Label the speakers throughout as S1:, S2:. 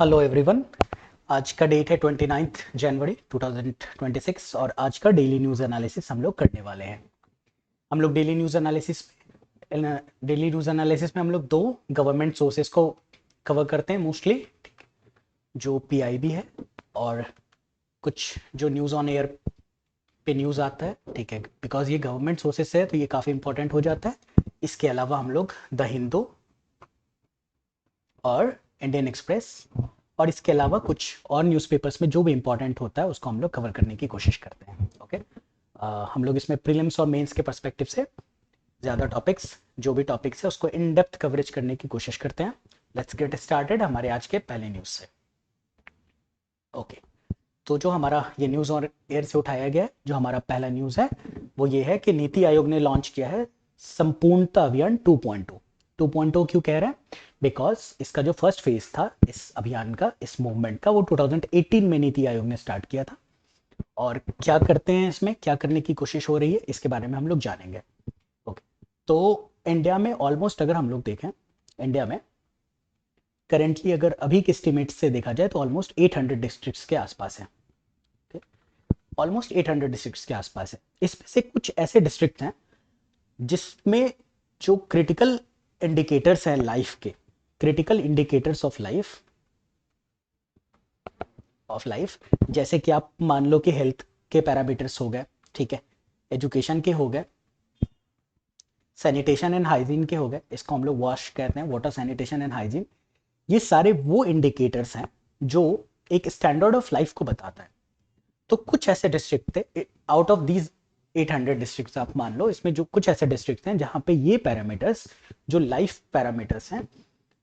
S1: Hello everyone. आज का date है 29 जनवरी 2026 और आज का डेली न्यूज़ एनालिसिस हम लोग करने वाले हैं। हम लोग डेली न्यूज़ एनालिसिस में हम लोग दो गवर्नमेंट सोर्सेज को कवर करते हैं मोस्टली, जो पीआईबी है और कुछ जो न्यूज़ ऑन एयर पे न्यूज़ आता है, ठीक है, बिकॉज ये गवर्नमेंट सोर्सेज से है तो ये काफ़ी इंपॉर्टेंट हो जाता है। इसके अलावा हम लोग द हिंदू और इंडियन एक्सप्रेस और इसके अलावा कुछ और न्यूज़पेपर्स में जो भी इंपॉर्टेंट होता है उसको हम लोग कवर करने की कोशिश करते हैं। ओके, हम लोग इसमें प्रीलिम्स और मेंस के पर्सपेक्टिव से ज़्यादा टॉपिक्स, जो भी टॉपिक्स है उसको इन डेप्थ कवरेज करने की कोशिश करते हैं। लेट्स गेट स्टार्टेड हमारे आज के पहले न्यूज़ से। ओके, तो जो हमारा ये न्यूज़ और एयर से उठाया गया है, जो हमारा पहला न्यूज़ है वो ये है कि नीति आयोग ने लॉन्च किया है संपूर्णता अभियान 2.0। 2.0 क्यों कह रहे हैं? बिकॉज इसका जो फर्स्ट फेज था इस अभियान का, इस मूवमेंट का, वो 2018 में नीति आयोग ने स्टार्ट किया था। और क्या करते हैं इसमें, क्या करने की कोशिश हो रही है, इसके बारे में हम लोग जानेंगे। ओके, तो इंडिया में ऑलमोस्ट अगर हम लोग देखें, इंडिया में करेंटली अगर अभी के एस्टिमेट से देखा जाए तो ऑलमोस्ट 800 डिस्ट्रिक्ट्स के आसपास है। ऑलमोस्ट 800 डिस्ट्रिक्ट्स के आसपास है। इसमें से कुछ ऐसे डिस्ट्रिक्ट हैं जिसमें जो क्रिटिकल इंडिकेटर्स हैं लाइफ के, क्रिटिकल इंडिकेटर्स ऑफ लाइफ, जैसे कि आप मान लो कि हेल्थ के पैरामीटर्स हो गए, ठीक है, एजुकेशन के हो गए, सैनिटेशन एंड हाइजीन के हो गए, इसको हम लोग वॉश कहते हैं, वाटर सैनिटेशन एंड हाइजीन। ये सारे वो इंडिकेटर्स हैं जो एक स्टैंडर्ड ऑफ लाइफ को बताता है। तो कुछ ऐसे डिस्ट्रिक्ट थे आउट ऑफ दीज 800 डिस्ट्रिक्ट्स, आप मान लो इसमें जो कुछ ऐसे डिस्ट्रिक्ट्स हैं जहां पे ये पैरामीटर्स, जो लाइफ पैरामीटर्स हैं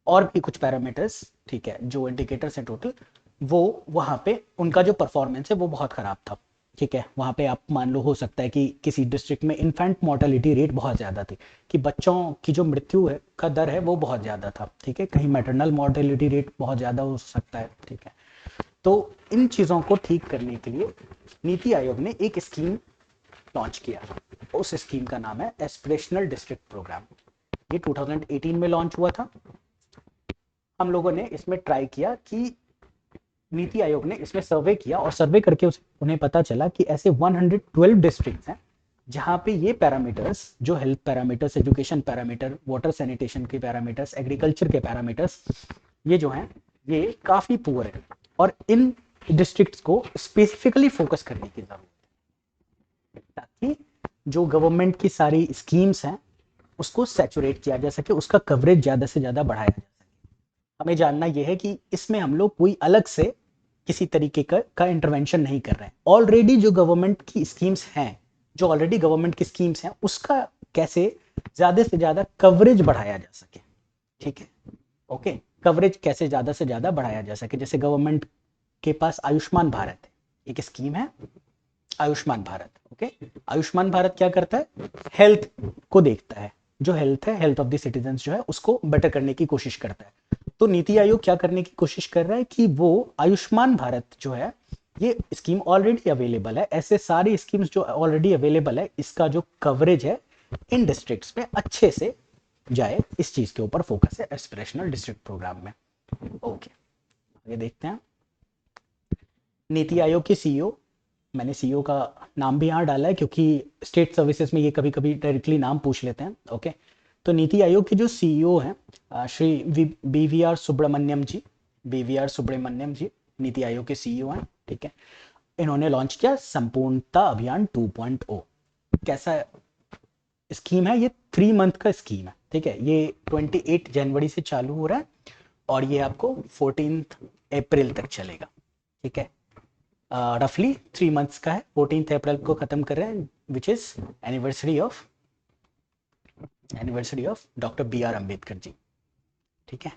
S1: और भी कुछ पैरामीटर्स, ठीक है, जो इंडिकेटर्स हैं टोटल, वो वहां पे उनका जो परफॉर्मेंस है वो बहुत खराब था। ठीक है, वहां पे आप मान लो हो सकता है कि किसी डिस्ट्रिक्ट में इन्फेंट मोर्टेलिटी रेट बहुत ज़्यादा थी, कि बच्चों की जो मृत्यु है का दर है वो बहुत ज़्यादा था। ठीक है, कहीं मैटरनल मोर्टेलिटी रेट बहुत ज़्यादा हो सकता है। ठीक है, तो इन चीज़ों को ठीक करने के लिए नीति आयोग ने एक स्कीम लॉन्च किया। उस स्कीम का नाम है एस्पिरेशनल डिस्ट्रिक्ट प्रोग्राम। ये 2018 में लॉन्च हुआ था। हम लोगों ने इसमें ट्राई किया कि नीति आयोग ने इसमें सर्वे किया और सर्वे करके उन्हें पता चला कि ऐसे 112 डिस्ट्रिक्ट्स हैं जहां पे ये पैरामीटर्स, जो health parameters, education parameter, water sanitation के पैरामीटर्स, एग्रीकल्चर के पैरामीटर्स, ये जो हैं ये काफ़ी पुअर है और इन डिस्ट्रिक्ट्स को स्पेसिफिकली फोकस करने की जरूरत है ताकि जो गवर्नमेंट की सारी स्कीम्स हैं उसको सैचुरेट किया जा सके, उसका कवरेज ज़्यादा से ज़्यादा बढ़ाया जा सके। हमें जानना यह है कि इसमें हम लोग कोई अलग से किसी तरीके का इंटरवेंशन नहीं कर रहे हैं। ऑलरेडी जो गवर्नमेंट की स्कीम्स हैं, जो ऑलरेडी गवर्नमेंट की स्कीम्स हैं, उसका कैसे ज़्यादा से ज़्यादा कवरेज बढ़ाया जा सके। ठीक है, ओके, कवरेज कैसे ज़्यादा से ज़्यादा बढ़ाया जा सके। जैसे गवर्नमेंट के पास आयुष्मान भारत है, एक स्कीम है आयुष्मान भारत। ओके, आयुष्मान भारत क्या करता है? हेल्थ को देखता है, जो हेल्थ है, हेल्थ ऑफ द सिटीजन जो है उसको बेटर करने की कोशिश करता है। तो नीति आयोग क्या करने की कोशिश कर रहा है कि वो आयुष्मान भारत जो है, ये स्कीम ऑलरेडी अवेलेबल है, ऐसे सारी स्कीम्स जो ऑलरेडी अवेलेबल है, इसका जो कवरेज है इन डिस्ट्रिक्ट्स में अच्छे से जाए, इस चीज के ऊपर फोकस है एस्पिरेशनल डिस्ट्रिक्ट प्रोग्राम में। ओके, आगे देखते हैं। नीति आयोग के सीईओ, मैंने सीईओ का नाम भी यहाँ डाला है क्योंकि स्टेट सर्विसेज में ये कभी कभी डायरेक्टली नाम पूछ लेते हैं। ओके, तो नीति आयोग के जो सीईओ हैं श्री BVR सुब्रमण्यम जी, BVR सुब्रमण्यम जी नीति आयोग के सीईओ हैं। ठीक है, इन्होंने लॉन्च किया संपूर्णता अभियान 2.0। कैसा स्कीम है? ये 3 मंथ का स्कीम है। ठीक है, ये 28 जनवरी से चालू हो रहा है और ये आपको 14 अप्रैल तक चलेगा। ठीक है, रफली 3 मंथ्स का है। 14 अप्रैल को खत्म कर रहे हैं, which is anniversary of doctor BR Ambedkar ji. ठीक है,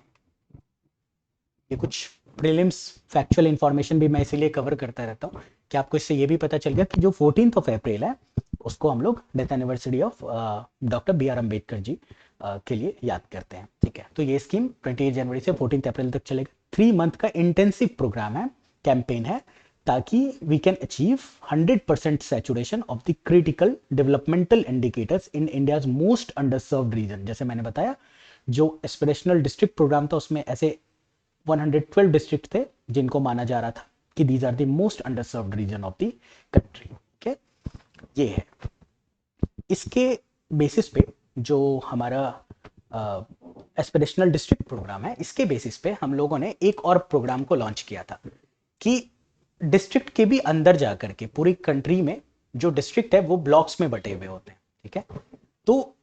S1: ये कुछ प्रीलिम्स फैक्चुअल इंफॉर्मेशन भी मैं इसीलिए कवर करता रहता हूँ कि आपको इससे ये भी पता चल गया कि जो 14 अप्रैल है उसको हम लोग death anniversary of doctor BR Ambedkar ji के लिए याद करते हैं। ठीक है, तो ये स्कीम 28 जनवरी से 14 अप्रैल तक चलेगा। 3 मंथ का इंटेंसिव प्रोग्राम है, कैंपेन है, ताकि we can achieve 100% saturation of the critical developmental indicators in India's most underserved region. जैसे मैंने बताया, जो एस्पिरेशनल डिस्ट्रिक्ट प्रोग्राम था उसमें ऐसे 112 डिस्ट्रिक्ट थे जिनको माना जा रहा था कि these are the most underserved region of the country. Okay, ये है। इसके बेसिस पे जो हमारा एस्पिरेशनल डिस्ट्रिक्ट प्रोग्राम है, इसके बेसिस पे हम लोगों ने एक और प्रोग्राम को लॉन्च किया था कि डिस्ट्रिक्ट के भी अंदर जाकर के पूरी कंट्री में जो डिस्ट्रिक्ट है वो ब्लॉक्स में बटे हुए होते हैं। ठीक है, तो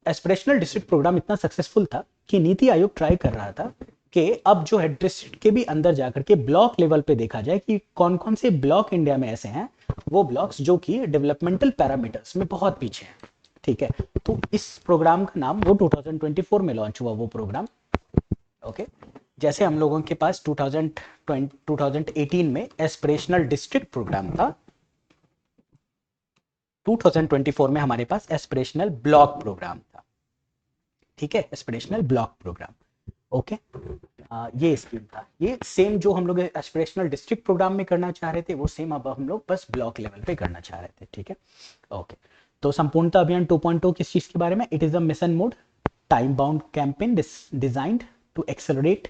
S1: एस्पिरेशनल डिस्ट्रिक्ट प्रोग्राम इतना सक्सेसफुल था कि नीति आयोग ट्राई कर रहा था कि अब जो है डिस्ट्रिक्ट के भी अंदर जाकर के ब्लॉक लेवल पे देखा जाए कि कौन कौन से ब्लॉक इंडिया में ऐसे हैं, वो ब्लॉक्स जो कि डेवलपमेंटल पैरामीटर्स में बहुत पीछे हैं। ठीक है, तो इस प्रोग्राम का नाम वो 2024 में लॉन्च हुआ वो प्रोग्राम। ओके, जैसे हम लोगों के पास 2018 में एस्पिरेशनल डिस्ट्रिक्ट प्रोग्राम था, 2024 में हमारे पास एस्पिरेशनल ब्लॉक प्रोग्राम था। ठीक है, एस्पिरेशनल ब्लॉक प्रोग्राम। ओके, ये स्कीम था। ये सेम जो हम लोग एस्पिरेशनल डिस्ट्रिक्ट प्रोग्राम में करना चाह रहे थे वो सेम अब हम लोग बस ब्लॉक लेवल पे करना चाह रहे थे। ठीक है, ओके। तो संपूर्णता अभियान 2.0 किस चीज के बारे में? It is a mission mode time bound campaign designed to accelerate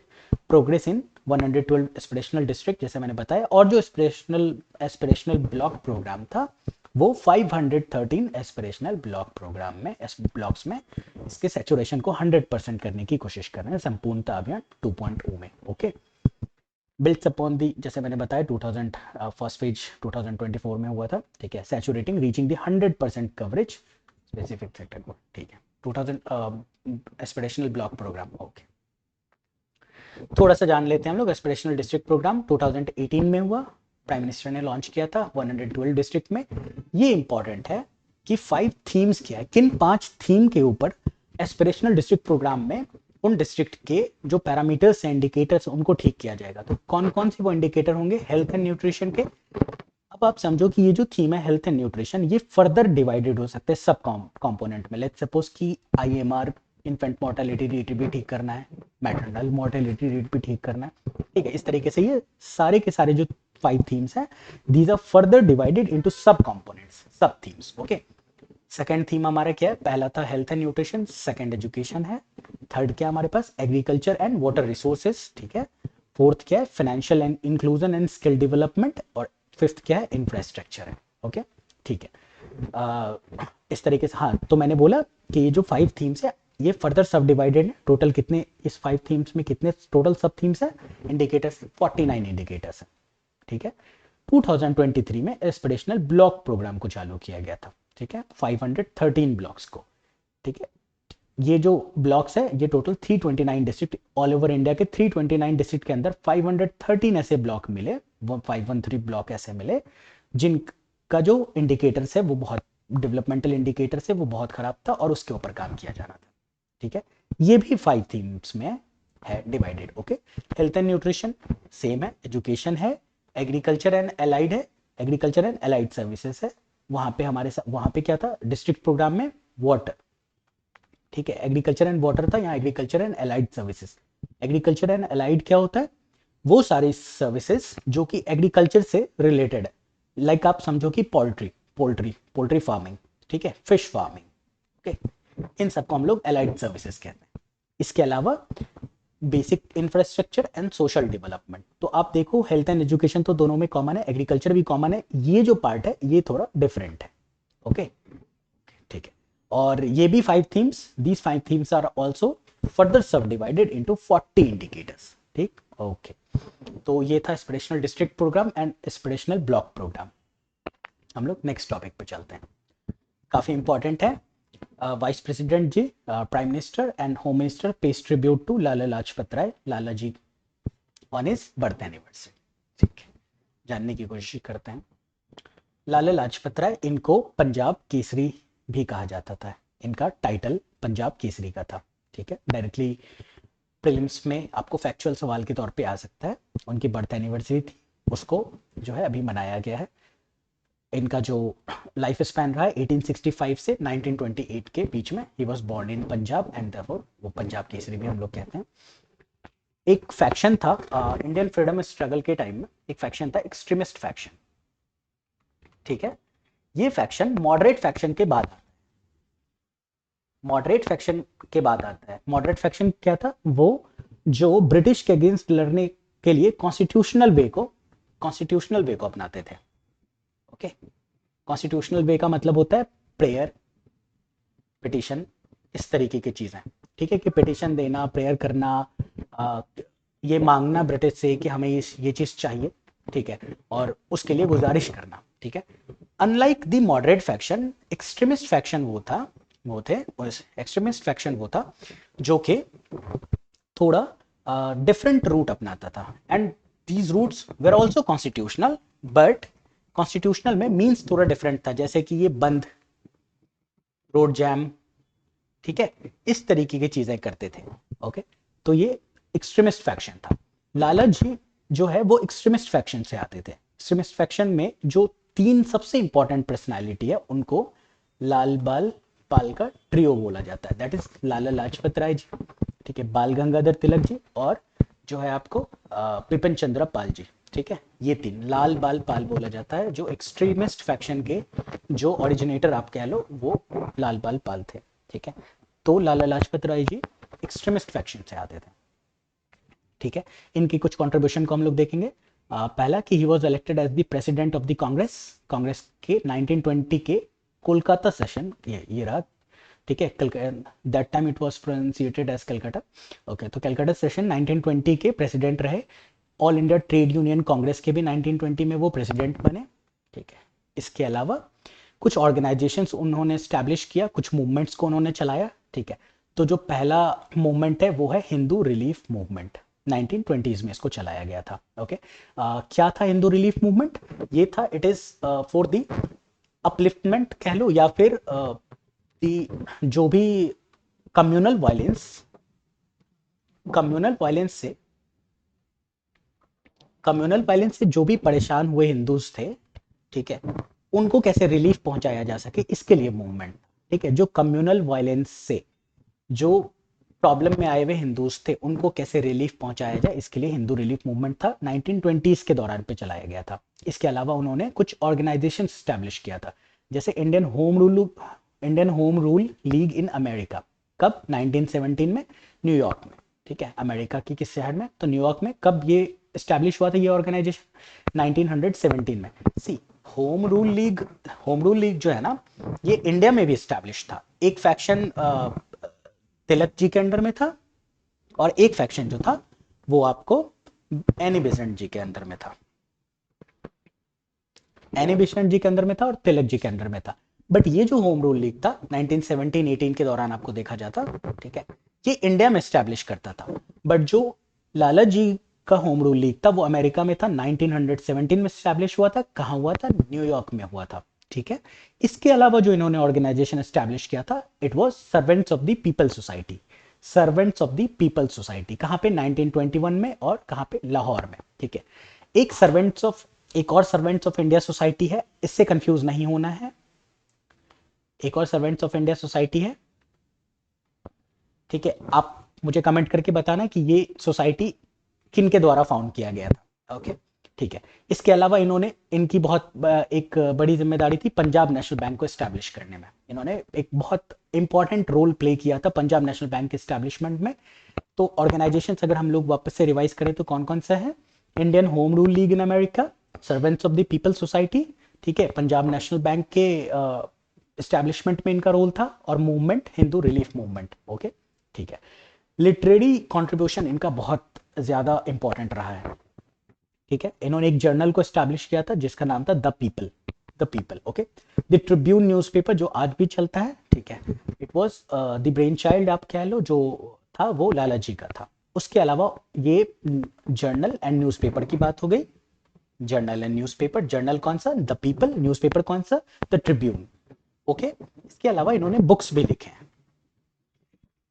S1: progress in 112 aspirational district, जैसे मैंने बताया। और जो एस्पिरेशनल ब्लॉक प्रोग्राम था वो 513 एस्पिरेशनल ब्लॉक प्रोग्राम में ब्लॉक्स में इसके सैचुरेशन को 100% करने की कोशिश कर रहे हैं संपूर्णता अभियान 2.0 में। ओके, बिल्ड्स अपॉन दी, जैसे मैंने बताया 2000 फर्स्ट फेज 2024 में हुआ था। ठीक है, सैचुरेटिंग रीचिंग दी 100% कवरेज स्पेसिफिक सेक्टर को। ठीक है, 2000 एस्पिरेशनल ब्लॉक प्रोग्राम। ओके, थोड़ा सा जान लेते हैं हम लोग। एस्पिरेशनल डिस्ट्रिक्ट प्रोग्राम 2018 में हुआ, प्राइम मिनिस्टर ने लॉन्च किया था 112 डिस्ट्रिक्ट में। ये इंपॉर्टेंट है कि 5 थीम्स क्या है, किन 5 थीम के ऊपर एस्पिरेशनल डिस्ट्रिक्ट प्रोग्राम में उन डिस्ट्रिक्ट के जो पैरामीटर्स हैं, इंडिकेटर्स, उनको ठीक किया जाएगा। तो कौन कौन से वो इंडिकेटर होंगे? हेल्थ एंड न्यूट्रिशन के। अब आप समझो कि ये जो थीम है हेल्थ एंड न्यूट्रिशन, ये फर्दर डिवाइडेड हो सकते हैं सब कंपोनेंट में। लेट्स सपोज कि आईएमआर, इन्फेंट मोर्टेलिटी रेट भी ठीक करना है, मैटरनल मोर्टेलिटी रेट भी ठीक करना है। ठीक है, इस तरीके से ये सारे के सारे जो 5 थीम्स हैं, these are further divided into sub components, sub themes. Okay, second theme हमारा क्या है? पहला था health and nutrition, second education है, थर्ड क्या हमारे पास? Agriculture and water resources. ठीक है, फोर्थ क्या है? Financial and inclusion and skill development, और फिफ्थ क्या है? इंफ्रास्ट्रक्चर है। ओके, ठीक है। इस तरीके से, हाँ, तो मैंने बोला कि ये जो 5 थीम्स है ये फर्दर सब डिवाइडेड है। टोटल कितने इस 5 थीम्स में कितने टोटल सब थीम्स है? इंडिकेटर्स 49 इंडिकेटर्स है। ठीक है, 2023 में एस्पिरेशनल ब्लॉक प्रोग्राम को चालू किया गया था। ठीक है, 513 ब्लॉक्स को। ठीक है, ये जो ब्लॉक्स है ये total 329 district, all over India के 329 डिस्ट्रिक्ट के अंदर 513 ऐसे ब्लॉक मिले, 513 ब्लॉक ऐसे मिले जिनका जो इंडिकेटर्स है वो बहुत, डेवलपमेंटल इंडिकेटर्स है वो बहुत खराब था और उसके ऊपर काम किया जाना था। ठीक है, ये भी 5 थीम्स में है divided. Okay, health and nutrition same है, एजुकेशन है, एग्रीकल्चर एंड एलाइड है, एग्रीकल्चर एंड एलाइड सर्विसेज है। वहां पे वहां पे क्या था डिस्ट्रिक्ट प्रोग्राम में? वाटर। ठीक है, एग्रीकल्चर एंड वाटर था, यहाँ agriculture and allied services. Agriculture and allied क्या होता है? वो सारी सर्विसेज जो कि एग्रीकल्चर से रिलेटेड है। लाइक आप समझो कि पोल्ट्री फार्मिंग, ठीक है, फिश फार्मिंग। ओके, इन सबको हम लोग एलाइड सर्विसेज कहते हैं। इसके अलावा basic infrastructure and social development. तो आप देखो हेल्थ एंड एजुकेशन तो दोनों में कॉमन है, एग्रीकल्चर भी कॉमन है, ये जो पार्ट है ये थोड़ा डिफरेंट है। ओके, ठीक है, और ये भी 5 themes, these 5 themes are also further subdivided into 40 indicators. ठीक, ओके। तो ये था aspirational district program and aspirational block program. हम लोग नेक्स्ट टॉपिक पे चलते हैं, काफी इंपॉर्टेंट है। Vice president ji, prime minister and home minister pays tribute to Lala Lajpat Rai, Lala ji on his birth anniversary. ठीक है, जानने की कोशिश करते हैं। लाला लाजपत राय, इनको पंजाब केसरी भी कहा जाता था, इनका टाइटल पंजाब केसरी का था। ठीक है, डायरेक्टली प्रीलिम्स में आपको फैक्चुअल सवाल के तौर पे आ सकता है। उनकी बर्थ एनिवर्सरी थी, उसको जो है अभी मनाया गया है। इनका जो लाइफ स्पैन रहा है 1865 से 1928 के बीच में, he was born in Punjab and therefore वो पंजाब केसरी भी हम लोग कहते हैं। एक फैक्शन था इंडियन फ्रीडम स्ट्रगल के टाइम में, एक फैक्शन था एक्सट्रीमिस्ट फैक्शन। ठीक है, ये फैक्शन मॉडरेट फैक्शन के बाद, मॉडरेट फैक्शन के बाद आता है। मॉडरेट फैक्शन क्या था? वो जो ब्रिटिश के अगेंस्ट लड़ने के लिए कॉन्स्टिट्यूशनल वे को अपनाते थे। ओके, कॉन्स्टिट्यूशनल वे का मतलब होता है प्रेयर, पिटिशन, इस तरीके की चीजें, ठीक है, कि पिटिशन देना, प्रेयर करना, आ, ये मांगना ब्रिटिश से कि हमें ये चीज चाहिए, ठीक है, और उसके लिए गुजारिश करना, ठीक है। Unlike the moderate faction, extremist faction extremist faction वो था जो कि थोड़ा डिफरेंट रूट अपनाता था, and these routes were also constitutional, but constitutional में मीन्स थोड़ा डिफरेंट था, जैसे कि ये बंद, रोड जैम, ठीक है, इस तरीके की चीजें करते थे। ओके, तो ये एक्सट्रीमिस्ट फैक्शन था। लाला जी जो है वो एक्सट्रीमिस्ट फैक्शन से आते थे। एक्सट्रीमिस्ट फैक्शन में जो 3 सबसे इंपॉर्टेंट पर्सनालिटी है उनको लाल बाल पाल का ट्रियो बोला जाता है, दैट इज लाला लाजपत राय जी, ठीक है, बाल गंगाधर तिलक जी, और जो है आपको बिपिन चंद्र पाल जी, ठीक है। ये 3 लाल बाल पाल बोला जाता है, जो एक्सट्रीमिस्ट फैक्शन के जो ओरिजिनेटर आप कह लो वो लाल बाल पाल थे, ठीक है। तो लाला लाजपत राय जी एक्सट्रीमिस्ट फैक्शन से आते थे, ठीक है। इनकी कुछ कंट्रीब्यूशन को हम लोग देखेंगे। पहला कि he was elected as the president of the Congress के 1920 के कोलकाता सेशन, ये रहा, ठीक है, that time it was pronounced as Calcutta. Okay, तो कलकत्ता सेशन 1920 के प्रेसिडेंट रहे। All India trade union Congress के भी 1920 में वो प्रेसिडेंट बने, ठीक है। इसके अलावा कुछ ऑर्गेनाइजेशंस उन्होंने स्टैब्लिश किया, कुछ मूवमेंट्स को उन्होंने चलाया, ठीक है। तो जो पहला मूवमेंट है वो है हिंदू रिलीफ मूवमेंट, 1920s में इसको चलाया गया था। ओके, क्या था हिंदू रिलीफ मूवमेंट? ये था, it is for the upliftment कह लो, या फिर जो भी कम्युनल वायलेंस से जो भी परेशान हुए हिंदूज थे, ठीक है, उनको कैसे रिलीफ पहुंचाया जा सके, इसके लिए मूवमेंट, ठीक है। जो कम्युनल वायलेंस से जो प्रॉब्लम में आए हुए हिंदूज थे उनको कैसे रिलीफ पहुंचाया जाए, इसके लिए हिंदू रिलीफ मूवमेंट था, 1920s के दौरान पे चलाया गया था। इसके अलावा उन्होंने कुछ ऑर्गेनाइजेशन स्टैब्लिश किया था, जैसे Indian home rule league in America, कब? 1917 में, न्यूयॉर्क में, ठीक है। अमेरिका की किस शहर में? तो न्यूयॉर्क में। कब ये स्टैब्लिश हुआ था ये ऑर्गेनाइजेशन? 1917 में। सी, होम रूल लीग जो है ना, ये इंडिया में भी स्टैब्लिश था। एक फैक्शन तिलक जी के अंडर में था, और एक फैक्शन जो था वो आपको एनी बेसेंट जी के अंदर में था, और तिलक जी के अंडर में था। बट ये जो होम रूल लीग था 1917-18 के दौरान आपको देखा जाता, ठीक है, ये इंडिया में स्टैब्लिश करता था। बट जो लाला जी का होम रूल लीग था वो अमेरिका में था, 1917 में स्टैब्लिश हुआ था। कहाँ हुआ था? न्यूयॉर्क में हुआ था, ठीक है। इसके अलावा जो इन्होंने ऑर्गेनाइजेशन स्टैब्लिश किया था, it was servants of the people society. कहाँ पे? 1921 में, और कहाँ पे? लाहौर में, ठीक है। एक और सर्वेंट्स ऑफ इंडिया सोसाइटी है, इससे कंफ्यूज नहीं होना है। एक और सर्वेंट्स ऑफ इंडिया सोसाइटी है, ठीक है। आप मुझे कमेंट करके बताना कि ये सोसाइटी किन के द्वारा फाउंड किया गया था। ओके, ठीक है। इसके अलावा इनकी बहुत एक बड़ी जिम्मेदारी थी पंजाब नेशनल बैंक को एस्टैब्लिश करने में। इन्होंने एक बहुत इंपॉर्टेंट रोल प्ले किया था पंजाब नेशनल बैंक के एस्टैब्लिशमेंट में। तो ऑर्गेनाइजेशन अगर हम लोग वापस से रिवाइज करें तो कौन कौन सा है? Indian home rule league in America, servants of the people society, ठीक है, पंजाब नेशनल बैंक के एस्टैब्लिशमेंट में इनका रोल था, और movement Hindu relief movement. Okay, ठीक है। लिटरेरी कंट्रीब्यूशन इनका बहुत ज्यादा इंपॉर्टेंट रहा है, ठीक है। इन्होंने एक जर्नल को एस्टैब्लिश किया था जिसका नाम था the people. Okay, the Tribune newspaper जो आज भी चलता है, ठीक है। It was the brain child आप कह लो, जो था वो लाला जी का था। उसके अलावा ये जर्नल एंड न्यूज़पेपर की बात हो गई। जर्नल एंड न्यूज़पेपर, जर्नल कौन सा? द पीपल, न्यूज़पेपर कौन सा? The Tribune. ओके, इसके अलावा इन्होंने बुक्स भी लिखे हैं,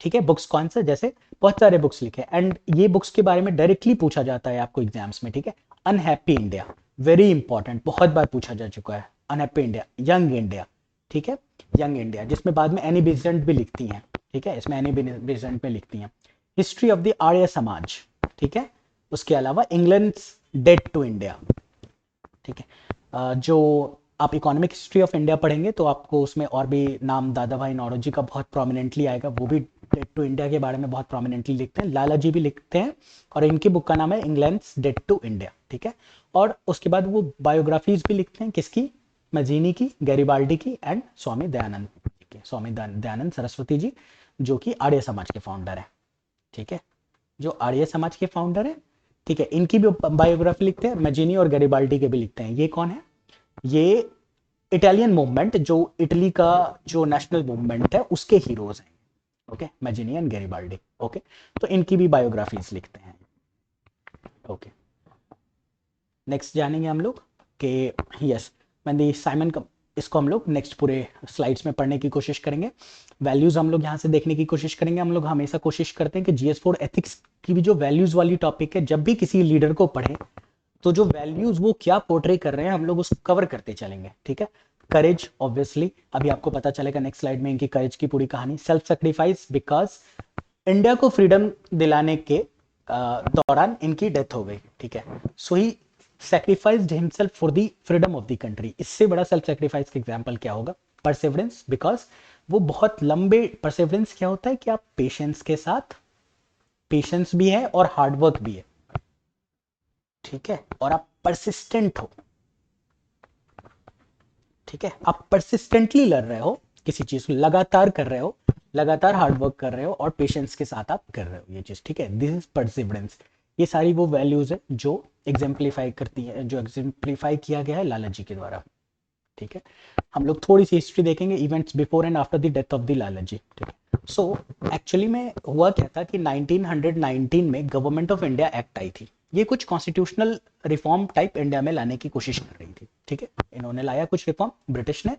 S1: ठीक है। बुक्स कौन सा? जैसे बहुत सारे बुक्स लिखे, एंड ये बुक्स के बारे में डायरेक्टली पूछा जाता है आपको एग्जाम्स में, ठीक है। अनहैप्पी इंडिया, वेरी इंपॉर्टेंट, बहुत बार पूछा जा चुका है। अनहैप्पी इंडिया, यंग इंडिया, ठीक है, यंग इंडिया, जिसमें बाद में एनी बेसेंट भी लिखती हैं, ठीक है, इसमें एनी बेसेंट में लिखती हैं। History of the Arya Samaj, ठीक है। उसके अलावा इंग्लैंड्स डेट टू इंडिया, ठीक है। जो आप इकोनॉमिक हिस्ट्री ऑफ इंडिया पढ़ेंगे तो आपको उसमें और भी नाम दादा भाई नौरोजी का बहुत प्रोमिनेंटली आएगा, वो भी डेट टू इंडिया के बारे में बहुत प्रोमिनेंटली लिखते हैं, लाला जी भी लिखते हैं, और इनकी बुक का नाम है इंग्लैंड्स डेट टू इंडिया, ठीक है। और उसके बाद वो बायोग्राफीज भी लिखते हैं, किसकी, मजीनी की, गैरिबाल्डी की, एंड स्वामी दयानंद की, स्वामी दयानंद सरस्वती जी, जो कि आर्य समाज के फाउंडर हैं, ठीक है, जो आर्य समाज के फाउंडर हैं, ठीक है। इनकी भी बायोग्राफी लिखते हैं, मजीनी और गैरिबाल्डी के भी लिखते हैं। ये कौन है, ये इटालियन मूवमेंट, जो इटली का जो नेशनल मूवमेंट है उसके हीरोज हैं, okay, Mazzini and Garibaldi, okay. तो इनकी भी बायोग्राफीज लिखते हैं, ओके। नेक्स्ट जानेंगे हम लोग कि यस मैंने साइमन का, इसको हम लोग नेक्स्ट पूरे स्लाइड्स में पढ़ने की कोशिश करेंगे। वैल्यूज हम लोग यहाँ से देखने की कोशिश करेंगे। हम लोग हमेशा कोशिश करते हैं कि GS4 एथिक्स की भी जो वैल्यूज वाली टॉपिक है, जब भी किसी लीडर को पढ़े तो जो वैल्यूज वो क्या पोर्ट्रे कर रहे हैं हम लोग उसको कवर करते चलेंगे, ठीक है। करेज, ऑब्वियसली अभी आपको पता चलेगा नेक्स्ट स्लाइड में इनकी करेज की पूरी कहानी। सेल्फ सेक्रीफाइस, बिकॉज इंडिया को फ्रीडम दिलाने के दौरान इनकी डेथ हो गई, ठीक है। सो ही sacrificed himself for the freedom of the country। इससे बड़ा सेल्फ सेक्रीफाइस का एग्जांपल क्या होगा, परसेवरेंस, बिकॉज वो बहुत लंबे, परसेवरेंस क्या होता है कि आप पेशेंस के साथ, पेशेंस भी है और हार्डवर्क भी है, ठीक है, और आप परसिस्टेंट हो, ठीक है, आप परसिस्टेंटली लड़ रहे हो किसी चीज को, लगातार कर रहे हो, लगातार हार्डवर्क कर रहे हो और पेशेंस के साथ आप कर रहे हो ये चीज, ठीक है। This is perseverance. ये सारी वो वैल्यूज है जो एग्जाम्पलीफाई करती है, जो एग्जाम्पलीफाई किया गया है लाला जी के द्वारा, ठीक है। हम लोग थोड़ी सी हिस्ट्री देखेंगे, events before and after the death of the Lala ji, ठीक है। सो एक्चुअली में हुआ क्या था कि 1919 में गवर्नमेंट ऑफ इंडिया एक्ट आई थी। ये कुछ कॉन्स्टिट्यूशनल रिफॉर्म टाइप इंडिया में लाने की कोशिश कर रही थी, ठीक है। इन्होंने लाया कुछ रिफॉर्म, ब्रिटिश ने।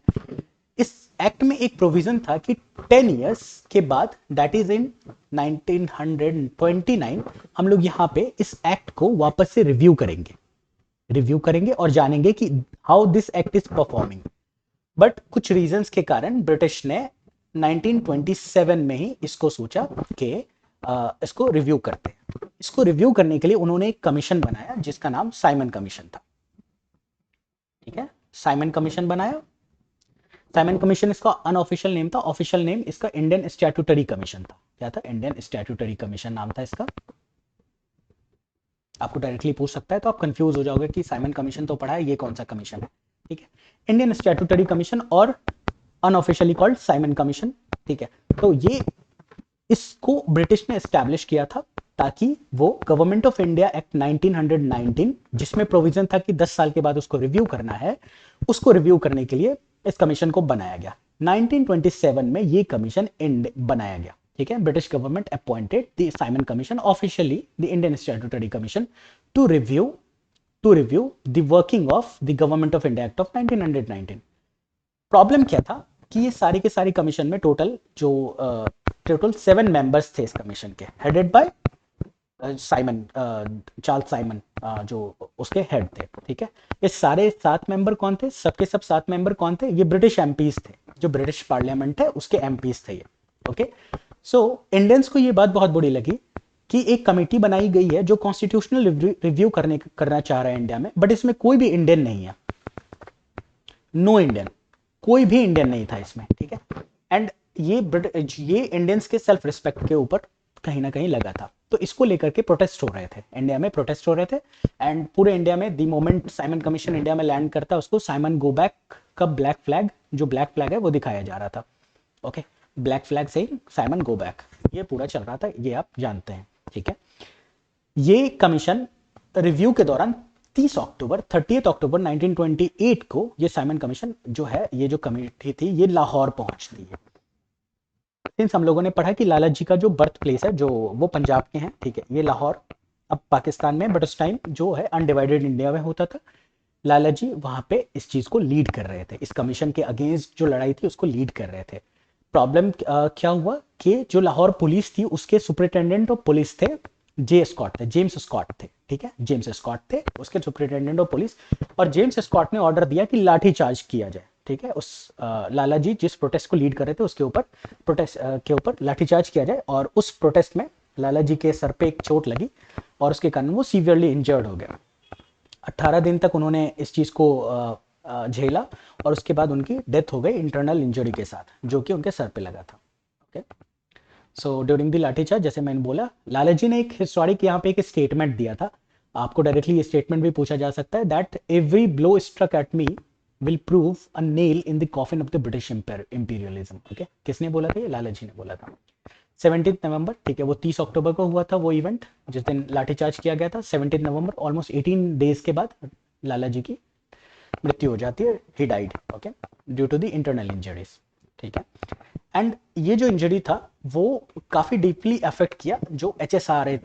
S1: इस एक्ट में एक प्रोविजन था कि 10 इयर्स के बाद, दैट इज इन 1929, हम लोग यहाँ पे इस एक्ट को वापस से रिव्यू करेंगे और जानेंगे कि how this act is performing. But कुछ रीजंस के कारण ब्रिटिश ने 1927 में ही इसको सोचा कि इसको रिव्यू करते हैं। इसको रिव्यू करने के लिए उन्होंने एक कमीशन बनाया जिसका नाम साइमन कमीशन था, ठीक है। साइमन कमीशन बनाया। साइमन कमीशन इसका अनऑफिशियल नेम था, ऑफिशियल नेम इसका इंडियन स्टैट्यूटरी कमीशन था। क्या था, इंडियन स्टैट्यूटरी कमीशन नाम था इसका। आपको डायरेक्टली पूछ सकता है तो आप कंफ्यूज हो जाओगे कि साइमन कमीशन तो पढ़ा है, ये कौन सा कमीशन है, ठीक है। इंडियन स्टैट्यूटरी कमीशन और अनऑफिशियली कॉल्ड साइमन कमीशन, ठीक है। तो ये इसको ब्रिटिश ने एस्टैब्लिश किया था ताकि वो गवर्नमेंट ऑफ इंडिया एक्ट 1919, जिसमें प्रोविजन था कि 10 साल के बाद उसको रिव्यू करना है, उसको रिव्यू करने के लिए इस कमीशन को बनाया गया। 1927 में ये कमीशन बनाया गया, ठीक है। British government appointed the Simon commission, officially the Indian statutory commission, to review the working of the government of India act of 1919। Problem क्या था कि ये सारी के सारी कमीशन में टोटल 7 मेंबर्स थे इस कमीशन के, headed by Simon, Charles Simon, जो उसके हेड थे, ठीक है। ये सारे 7 मेंबर कौन थे, सबके सब 7 मेंबर कौन थे, ये ब्रिटिश एमपीज थे, जो ब्रिटिश पार्लियामेंट है उसके एमपीज थे ये, ओके। सो इंडियंस को ये बात बहुत बुरी लगी कि एक कमेटी बनाई गई है जो कॉन्स्टिट्यूशनल रिव्यू करना चाह रहा है इंडिया में, बट इसमें कोई भी इंडियन नहीं है, नो इंडियन, कोई भी इंडियन नहीं था इसमें, ठीक है। एंड ये इंडियंस के सेल्फ रिस्पेक्ट के ऊपर कहीं ना कहीं लगा था, तो इसको लेकर के प्रोटेस्ट हो रहे थे, इंडिया में प्रोटेस्ट हो रहे थे। एंड पूरे इंडिया में the moment Simon commission India में लैंड करता है, उसको साइमन गो बैक का ब्लैक फ्लैग, जो ब्लैक फ्लैग है वो दिखाया जा रहा था, ओके। ब्लैक फ्लैग से साइमन गो बैक, ये पूरा चल रहा था, ये आप जानते हैं, ठीक है। ये कमीशन रिव्यू के दौरान 30 अक्टूबर 1928 को ये साइमन कमीशन जो है, ये जो कमेटी थी, ये लाहौर पहुंचती है। सिंस हम लोगों ने पढ़ा कि लाला जी का जो बर्थ प्लेस है, जो वो पंजाब के हैं, ठीक है, ये लाहौर अब पाकिस्तान में, बट उस टाइम जो है अनडिवाइडेड इंडिया में होता था। लाला जी वहां पे इस चीज को लीड कर रहे थे, इस कमीशन के अगेंस्ट जो लड़ाई थी उसको लीड कर रहे थे। प्रॉब्लम क्या हुआ कि जो लाहौर पुलिस थी उसके सुपरिटेंडेंट ऑफ पुलिस थे जेम्स स्कॉट थे, ठीक है, जेम्स स्कॉट थे उसके सुपरिटेंडेंट ऑफ पुलिस। और जेम्स स्कॉट ने ऑर्डर दिया कि लाठी चार्ज किया जाए, ठीक है। उस लाला जी जिस प्रोटेस्ट को लीड कर रहे थे उसके ऊपर, प्रोटेस्ट के ऊपर लाठीचार्ज किया जाए। और उस प्रोटेस्ट में लाला जी के सर पे एक चोट लगी और उसके कारण वो सीवियरली इंजर्ड हो गया। 18 दिन तक उन्होंने इस चीज को झेला और उसके बाद उनकी डेथ हो गई इंटरनल इंजरी के साथ, जो कि उनके सर पे लगा था, okay. So during the lathi charge, जैसे मैंने बोला, लाला जी ने एक हिस्टोरिक यहाँ पे एक स्टेटमेंट दिया था। आपको डायरेक्टली ये स्टेटमेंट भी पूछा जा सकता है, that every blow struck at me will prove a nail in the coffin of the British imperialism. Okay, किसने बोला था? ये लाला जी ने बोला था। 17 नवंबर, ठीक है, वो 30 अक्टूबर को हुआ था वो इवेंट जिस दिन लाठीचार्ज किया गया था। 17 नवंबर, ऑलमोस्ट 18 डेज के बाद लाला जी की मृत्यु हो जाती है। He died, okay, due to the internal injuries, ठीक है। एंड ये जो इंजरी था वो काफ़ी डीपली अफेक्ट किया जो HSRA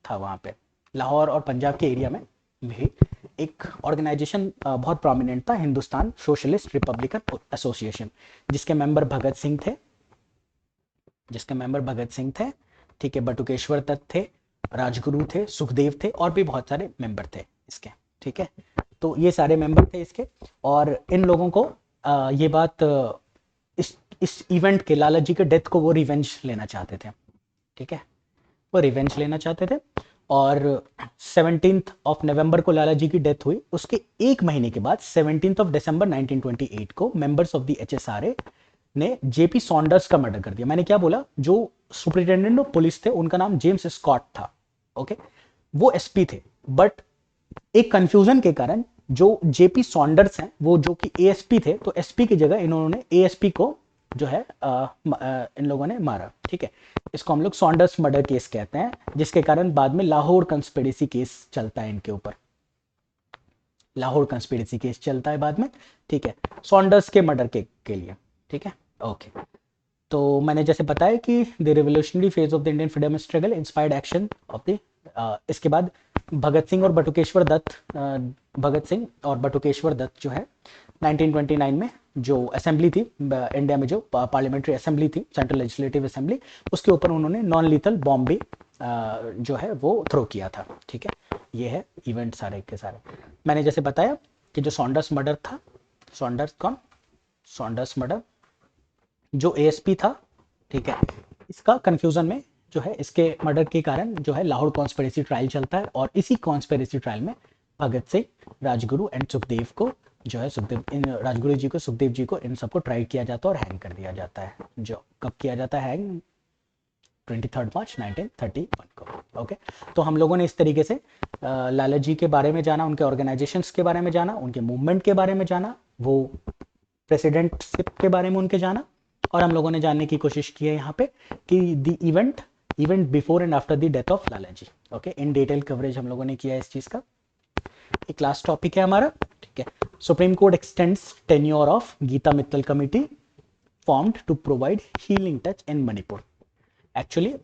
S1: था वहाँ पे लाहौर और पंजाब के एरिया में भी। एक ऑर्गेनाइजेशन बहुत प्रोमिनेंट था, हिंदुस्तान सोशलिस्ट रिपब्लिकन एसोसिएशन, जिसके मेंबर भगत सिंह थे, ठीक है, बटुकेश्वर दत्त थे, राजगुरु थे, सुखदेव थे, और भी बहुत सारे मेंबर थे इसके, ठीक है। तो ये सारे मेंबर थे इसके, और इन लोगों को ये बात इस इवेंट के, लाला जी के डेथ को वो रिवेंज लेना चाहते थे, ठीक है, वो रिवेंज लेना चाहते थे। और 17 ऑफ नवंबर को लाला जी की डेथ हुई। उसके एक महीने के बाद 17 ऑफ दिसंबर 1928 को मेंबर्स ऑफ द HSRA ने JP सॉन्डर्स का मर्डर कर दिया। मैंने क्या बोला? जो सुपरिटेंडेंट ऑफ पुलिस थे उनका नाम जेम्स स्कॉट था, ओके, वो SP थे, बट एक कंफ्यूजन के कारण जो JP सॉन्डर्स हैं वो जो कि ASP थे, तो SP की जगह इन्होंने ASP को जो है इन लोगों ने मारा, ठीक है। इसको हम लोग सॉन्डर्स मर्डर केस कहते हैं, जिसके कारण बाद में लाहौर कंस्पिरेसी केस चलता है इनके ऊपर, लाहौर कंस्पिरेसी केस चलता है बाद में, ठीक है, सॉन्डर्स के मर्डर के लिए, ठीक है, ओके। तो मैंने जैसे बताया कि the revolutionary phase of the Indian freedom struggle inspired action of the, इसके बाद भगत सिंह और बटुकेश्वर दत्त जो है 1929 में जो असेंबली थी इंडिया में, जो पार्लियामेंट्री असेंबली थी, सेंट्रल लेजिस्लेटिव असेंबली, उसके ऊपर उन्होंने नॉन लीथल बॉम्ब भी जो है वो थ्रो किया था, ठीक है। ये है इवेंट सारे के सारे। मैंने जैसे बताया कि जो सॉन्डर्स मर्डर था, सॉन्डर्स मर्डर जो ASP था, ठीक है, इसका कंफ्यूजन में जो है, इसके मर्डर के कारण जो है लाहौर कॉन्स्पिरेसी ट्रायल चलता है, और इसी कॉन्स्पिरेसी ट्रायल में भगत सिंह, राजगुरु एंड सुखदेव को जो है, इन राजगुरु जी को, सुखदेव जी को, इन सबको ट्राई किया जाता है और हैंग कर दिया जाता है। जो कब किया जाता है हैंग? 23 मार्च 1931 को, ओके। तो हम लोगों ने इस तरीके से लाला जी के बारे में जाना, उनके ऑर्गेनाइजेशंस के बारे में जाना, उनके मूवमेंट के बारे में जाना, वो प्रेसिडेंटशिप के बारे में उनके जाना, और हम लोगों ने जानने की कोशिश की है यहाँ पे कि the event before and after the death of Lala ji, okay. In detail coverage हम लोगों ने किया है इस चीज का। एक लास्ट टॉपिक है हमारा, ठीक है, supreme court extends tenure of Geeta Mittal committee formed to provide healing touch in Manipur. Actually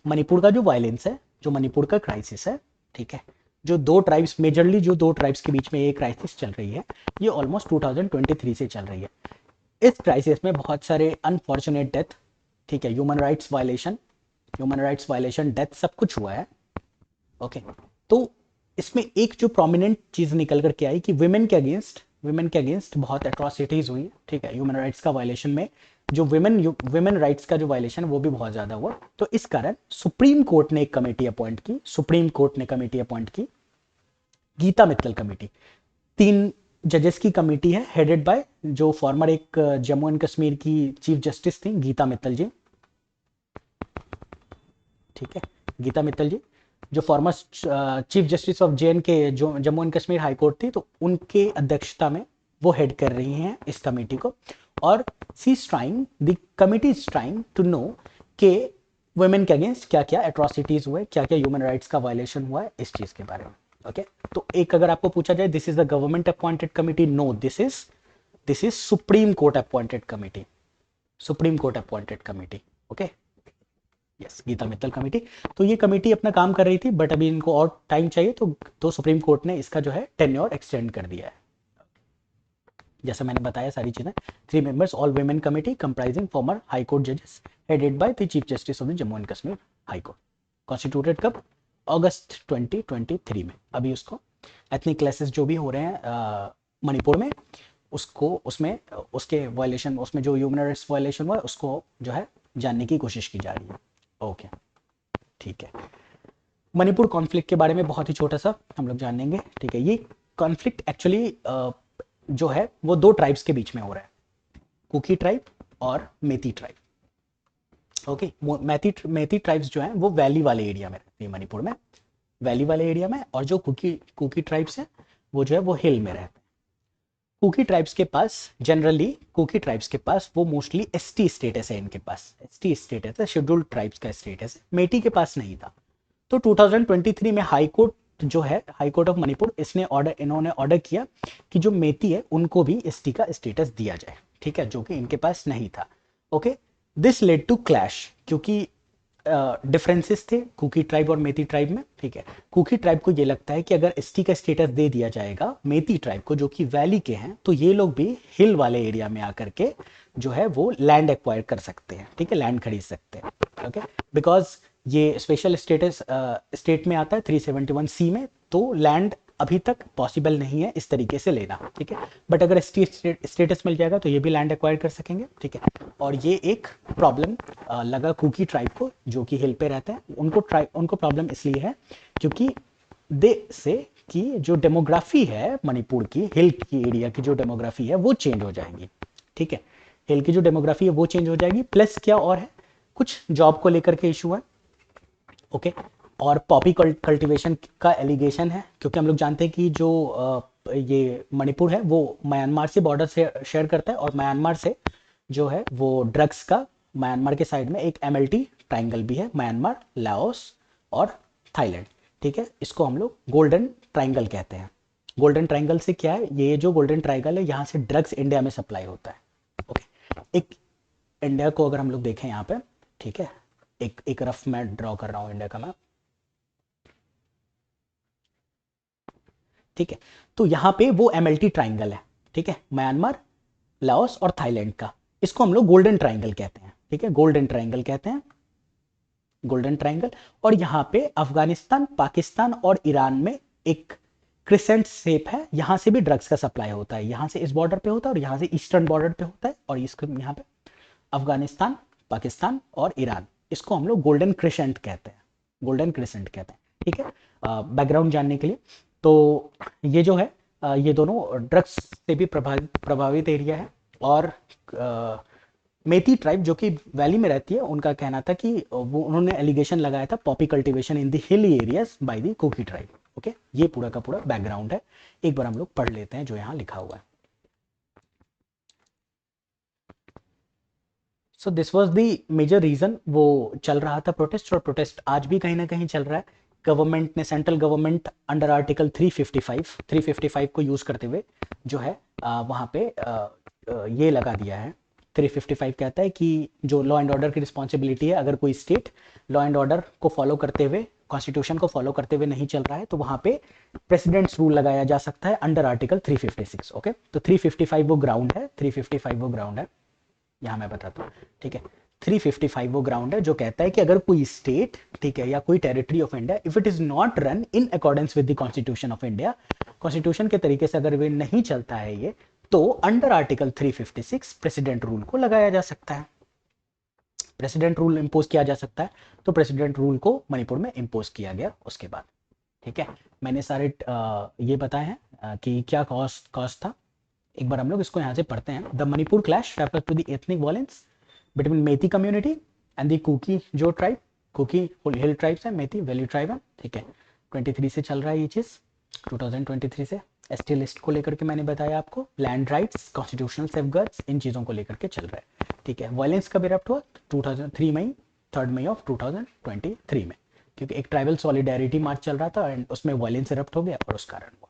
S1: Manipur का जो वायलेंस है, जो मणिपुर का क्राइसिस है, ठीक है, जो दो ट्राइब्स, मेजरली जो दो ट्राइब्स के बीच में ये क्राइसिस चल रही है, ये ऑलमोस्ट 2023 से चल रही है। इस क्राइसिस में बहुत सारे अनफॉर्चुनेट डेथ, ठीक है, ह्यूमन राइट्स वायलेशन, डेथ, सब कुछ हुआ है, ओके। तो इसमें एक जो प्रोमिनेंट चीज निकल करके आई कि विमेन के अगेंस्ट बहुत एट्रॉसिटीज हुई, ठीक है, ह्यूमन राइट्स का वायलेशन में जो विमेन राइट्स का जो वायलेशन है वो भी बहुत ज्यादा हुआ। तो इस कारण सुप्रीम कोर्ट ने कमेटी अपॉइंट की, गीता मित्तल कमेटी। 3 जजेस की कमेटी है, हेडेड बाय जो फॉर्मर एक जम्मू एंड कश्मीर की चीफ जस्टिस थी, गीता मित्तल जी, ठीक है, गीता मित्तल जी जो former chief justice of JNK, जो Jammu and Kashmir high court थी, तो उनके अध्यक्षता में वो हेड कर रही हैं इस कमेटी को। और the committee is trying to know कि वुमेन के अगेंस्ट क्या क्या एट्रॉसिटीज हुए, क्या क्या ह्यूमन राइट्स का वायलेशन हुआ है, इस चीज के बारे में, ओके। तो एक अगर आपको पूछा जाए, this is the government appointed committee? No, this is supreme court appointed committee, okay, yes, Geeta Mittal committee. तो ये कमेटी अपना काम कर रही थी, बट अभी इनको और टाइम चाहिए, तो सुप्रीम कोर्ट ने इसका जो है टेन्योर एक्सटेंड कर दिया है। जैसा मैंने बताया सारी चीजें, 3 members all women committee comprising former high court जजेस headed by the chief justice of the Jammu and Kashmir high court, constituted कब? अगस्त 2023 में। अभी उसको एथनिक क्लासेस जो भी हो रहे हैं मणिपुर में, उसके वायलेशन, उसमें जो ह्यूमन राइट्स वायलेशन हुआ है, उसको जो है जानने की कोशिश की जा रही है, ओके, ठीक है। मणिपुर कॉन्फ्लिक्ट के बारे में बहुत ही छोटा सा हम लोग जानेंगे, ठीक है। ये कॉन्फ्लिक्ट एक्चुअली जो है वो 2 ट्राइब्स के बीच में हो रहा है, कुकी ट्राइब और Meitei tribe, okay, Meitei Meitei tribes जो हैं वो वैली वाले एरिया में रहती है मणिपुर में, वैली वाले एरिया में। और जो कुकी कुकी ट्राइब्स हैं वो जो है वो हिल में रहते हैं। कुकी ट्राइब्स के पास जनरली, कुकी ट्राइब्स के पास वो मोस्टली एसटी स्टेटस है, इनके पास एसटी स्टेटस है, शेड्यूल्ड ट्राइब्स का स्टेटस है, मेटी के पास नहीं था। तो 2023 में हाई कोर्ट जो है, हाई कोर्ट ऑफ मणिपुर, इन्होंने ऑर्डर किया कि जो मेती है उनको भी एसटी का स्टेटस दिया जाए, ठीक है, जो कि इनके पास नहीं था। Okay, this led to clash, क्योंकि डिफरेंसेस थे कुकी ट्राइब और मेती ट्राइब में, ठीक है। कुकी ट्राइब को ये लगता है कि अगर एसटी का स्टेटस दे दिया जाएगा मेती ट्राइब को, जो कि वैली के हैं, तो ये लोग भी हिल वाले एरिया में आकर के जो है वो लैंड एक्वायर कर सकते हैं, ठीक है, लैंड खरीद सकते हैं। ओके, बिकॉज ये स्पेशल स्टेटस स्टेट में आता है 371 सी में, तो लैंड अभी तक पॉसिबल नहीं है इस तरीके से लेना, ठीक है। बट अगर स्टेटस मिल जाएगा तो ये भी लैंड एक्वायर कर सकेंगे, ठीक है। और ये एक प्रॉब्लम लगा कुकी ट्राइब को, जो कि हिल पे रहते हैं। उनको प्रॉब्लम इसलिए है क्योंकि दे से कि जो डेमोग्राफी है मणिपुर की, हिल की एरिया की जो डेमोग्राफी है वो चेंज हो जाएगी, ठीक है। हिल की जो डेमोग्राफी है वो चेंज हो जाएगी, प्लस क्या और है, कुछ जॉब को लेकर के इशू है। ओके, और पॉपी कल्टीवेशन का एलिगेशन है, क्योंकि हम लोग जानते हैं कि जो ये मणिपुर है वो म्यांमार से बॉर्डर से शेयर करता है, और म्यांमार से जो है वो ड्रग्स का, म्यांमार के साइड में एक एमएलटी ट्राइंगल भी है, म्यांमार, लाओस और थाईलैंड, ठीक है। इसको हम लोग गोल्डन ट्राइंगल कहते हैं। गोल्डन ट्राइंगल से क्या है, ये जो गोल्डन ट्राइंगल है यहाँ से ड्रग्स इंडिया में सप्लाई होता है। ओके, एक इंडिया को अगर हम लोग देखें यहाँ पे, ठीक है, एक रफ मैं ड्रॉ कर रहा हूँ इंडिया का मैप, ठीक है। तो यहाँ पे वो एमएलटी ट्राइंगल है, ठीक है, म्यांमार, लाओस और थाईलैंड का, इसको हम लोग गोल्डन ट्राइंगल कहते हैं, ठीक है, गोल्डन ट्राइंगल कहते हैं, गोल्डन ट्राइंगल। और यहाँ पे अफगानिस्तान, पाकिस्तान और ईरान में एक क्रिसेंट शेप है, यहाँ से भी ड्रग्स का सप्लाई होता है, यहाँ से इस बॉर्डर पे होता है और यहाँ से ईस्टर्न बॉर्डर पे होता है, और इसको यहाँ पे अफगानिस्तान, पाकिस्तान और ईरान, इसको हम लोग गोल्डन क्रिसेंट कहते हैं, गोल्डन क्रिसेंट कहते हैं, ठीक है। बैकग्राउंड जानने के लिए, तो ये जो है ये दोनों ड्रग्स से भी प्रभावित एरिया है। और मेती ट्राइब जो कि वैली में रहती है, उनका कहना था कि वो, उन्होंने एलिगेशन लगाया था poppy cultivation in the hilly areas by the Kuki tribe. Okay, ये पूरा का पूरा बैकग्राउंड है, एक बार हम लोग पढ़ लेते हैं जो यहाँ लिखा हुआ है। So this was the major reason, वो चल रहा था प्रोटेस्ट, और प्रोटेस्ट आज भी कहीं ना कहीं चल रहा है। गवर्नमेंट ने, सेंट्रल गवर्नमेंट अंडर आर्टिकल 355 को यूज करते हुए जो है वहाँ पे ये लगा दिया है। 355 कहता है कि जो लॉ एंड ऑर्डर की रिस्पॉन्सिबिलिटी है, अगर कोई स्टेट लॉ एंड ऑर्डर को फॉलो करते हुए, कॉन्स्टिट्यूशन को फॉलो करते हुए नहीं चल रहा है, तो वहाँ पे प्रेसिडेंट्स रूल लगाया जा सकता है अंडर आर्टिकल 356। ओके, तो 355 वो ग्राउंड है, 355 वो ग्राउंड है, यहाँ मैं बताता हूँ, ठीक है। 355 वो ग्राउंड है जो कहता है कि अगर कोई स्टेट, ठीक है, या कोई territory of India, if it is not run in accordance with the constitution of India, constitution के तरीके से अगर वे नहीं चलता है ये, तो अंडर आर्टिकल 356 प्रेसिडेंट रूल को लगाया जा सकता है, प्रेसिडेंट रूल इंपोज किया जा सकता है। तो प्रेसिडेंट रूल को मणिपुर में इंपोज किया गया उसके बाद, ठीक है। मैंने सारे ये बताए हैं कि क्या कॉस्ट था। एक बार हम लोग इसको यहाँ से पढ़ते हैं। The Manipur clash refer to the ethnic violence between Meitei community and the Kuki Zo tribe, Kuki hill tribes है, मेती वैली ट्राइब है, ठीक है। 23 से चल रहा है ये चीज़, 2023 से। एसटी लिस्ट को लेकर के मैंने बताया आपको, लैंड राइट्स, कॉन्स्टिट्यूशनल सेफगार्ड्स, इन चीज़ों को लेकर के चल रहा है, ठीक है। वायलेंस कब इरप्ट हुआ? 2003 मई, 3 मई ऑफ 2023 में, क्योंकि एक ट्राइबल सॉलिडेरिटी मार्च चल रहा था एंड उसमें वायलेंस इरप्ट हो गया और उस कारण हुआ,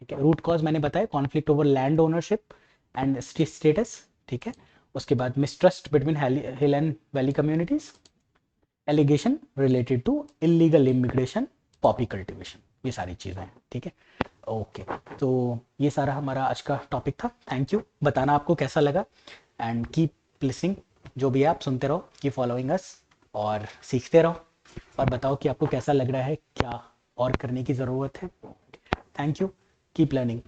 S1: ठीक है। रूट कॉज मैंने बताया, conflict over land ownership and status, ठीक है। उसके बाद mistrust between hill and valley communities, allegation related to illegal immigration, poppy cultivation, ये सारी चीज़ें हैं, ठीक है। ओके, तो ये सारा हमारा आज का टॉपिक था। थैंक यू, बताना आपको कैसा लगा, एंड कीप लिसनिंग, जो भी आप सुनते रहो, कीप फॉलोइंग अस, और सीखते रहो, और बताओ कि आपको कैसा लग रहा है, क्या और करने की ज़रूरत है। Thank you, keep learning.